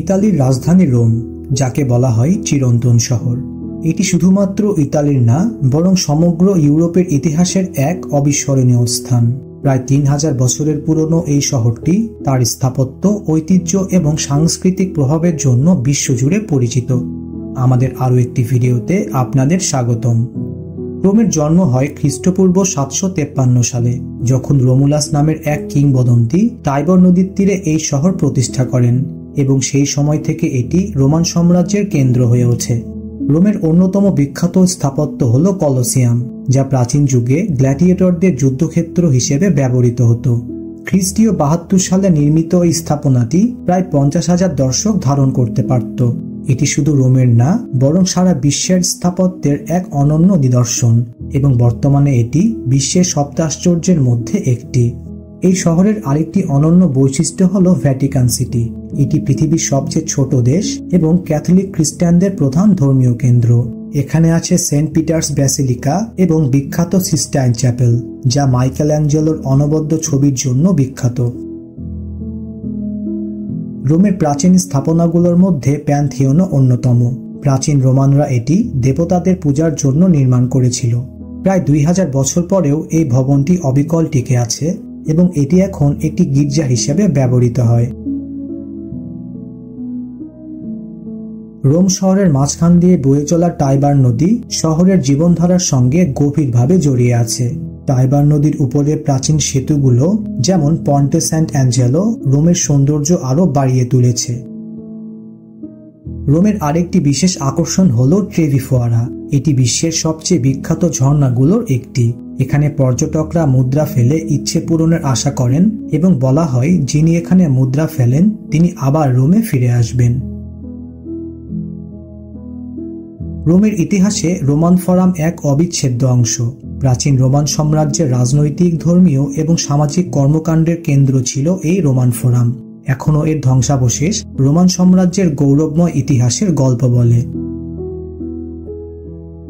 ইতালির রাজধানী রোম, যাকে বলা হয় চিরন্তন শহর, এটি শুধুমাত্র ইতালির না বরং সমগ্র ইউরোপের ইতিহাসের এক অবিস্মরণীয় স্থান। প্রায় 3000 বছরের পুরনো এই শহরটি তার স্থাপত্য, ঐতিহ্য এবং সাংস্কৃতিক প্রভাবের জন্য বিশ্বজুড়ে পরিচিত। আমাদের আরও একটি ভিডিওতে আপনাদের স্বাগতম। রোমের জন্ম হয় খ্রিস্টপূর্ব 753 সালে, যখন রোমুলাস নামের এক কিংবদন্তি টাইবার নদীর তীরে এই শহর প্রতিষ্ঠা করেন এবং সেই সময় থেকে এটি রোমান সাম্রাজ্যের কেন্দ্র হয়ে ওঠে। রোমের অন্যতম বিখ্যাত স্থাপত্য হল কলোসিয়াম, যা প্রাচীন যুগে গ্ল্যাডিয়েটরদের যুদ্ধক্ষেত্র হিসেবে ব্যবহৃত হতো। খ্রিস্টীয় 72 সালে নির্মিত এই স্থাপনাটি প্রায় 50,000 দর্শক ধারণ করতে পারত। এটি শুধু রোমের না বরং সারা বিশ্বের স্থাপত্যের এক অনন্য নিদর্শন এবং বর্তমানে এটি বিশ্বের সপ্তাশ্চর্যের মধ্যে একটি। এই শহরের আরেকটি অনন্য বৈশিষ্ট্য হল ভ্যাটিকান সিটি। এটি পৃথিবীর সবচেয়ে ছোট দেশ এবং ক্যাথলিক খ্রিস্টানদের প্রধান ধর্মীয় কেন্দ্র। এখানে আছে সেন্ট পিটার্স ব্যাসিলিকা এবং বিখ্যাত সিস্টাইন চ্যাপেল, যা মাইকেলঅ্যাঞ্জেলোর অনবদ্য ছবির জন্য বিখ্যাত। রোমের প্রাচীন স্থাপনাগুলোর মধ্যে প্যানথিয়নও অন্যতম। প্রাচীন রোমানরা এটি দেবতাদের পূজার জন্য নির্মাণ করেছিল। প্রায় 2000 বছর পরেও এই ভবনটি অবিকল টিকে আছে এবং এটি এখন একটি গির্জা হিসেবে ব্যবহৃত হয়। রোম শহরের মাঝখান দিয়ে বয়ে চলা টাইবার নদী শহরের জীবনধারার সঙ্গে গভীরভাবে জড়িয়ে আছে। টাইবার নদীর উপরে প্রাচীন সেতুগুলো, যেমন পন্টে সেন্ট অ্যাঞ্জেলো, রোমের সৌন্দর্য আরও বাড়িয়ে তুলেছে। রোমের আরেকটি বিশেষ আকর্ষণ হল ট্রেভি ফোয়ারা। এটি বিশ্বের সবচেয়ে বিখ্যাত ঝর্ণাগুলোর একটি। এখানে পর্যটকরা মুদ্রা ফেলে ইচ্ছে পূরণের আশা করেন এবং বলা হয় যিনি এখানে মুদ্রা ফেলেন তিনি আবার রোমে ফিরে আসবেন। রোমের ইতিহাসে রোমান ফোরাম এক অবিচ্ছেদ্য অংশ। প্রাচীন রোমান সাম্রাজ্যের রাজনৈতিক, ধর্মীয় এবং সামাজিক কর্মকাণ্ডের কেন্দ্র ছিল এই রোমান ফোরাম। এখনও এর ধ্বংসাবশেষ রোমান সাম্রাজ্যের গৌরবময় ইতিহাসের গল্প বলে।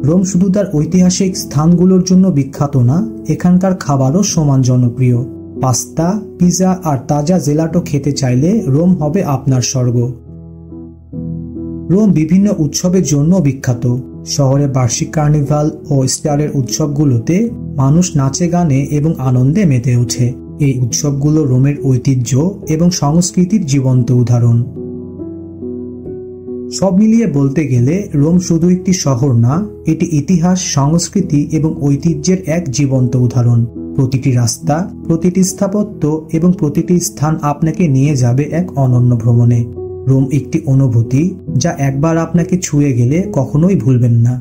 রোম শুধু তার ঐতিহাসিক স্থানগুলোর জন্য বিখ্যাত না, এখানকার খাবারও সমান জনপ্রিয়। পাস্তা, পিৎজা আর তাজা জেলাটো খেতে চাইলে রোম হবে আপনার স্বর্গ। রোম বিভিন্ন উৎসবের জন্য বিখ্যাত। শহরে বার্ষিক কার্নিভাল ও স্টারের উৎসবগুলোতে মানুষ নাচে, গানে এবং আনন্দে মেতে ওঠে। এই উৎসবগুলো রোমের ঐতিহ্য এবং সংস্কৃতির জীবন্ত উদাহরণ। সব মিলিয়ে বলতে গেলে রোম শুধু একটি শহর না, এটি ইতিহাস, সংস্কৃতি এবং ঐতিহ্যের এক জীবন্ত উদাহরণ। প্রতিটি রাস্তা, প্রতিটি স্থাপত্য এবং প্রতিটি স্থান আপনাকে নিয়ে যাবে এক অনন্য ভ্রমণে। রোম একটি অনুভূতি যা একবার আপনাকে ছুঁয়ে গেলে কখনোই ভুলবেন না।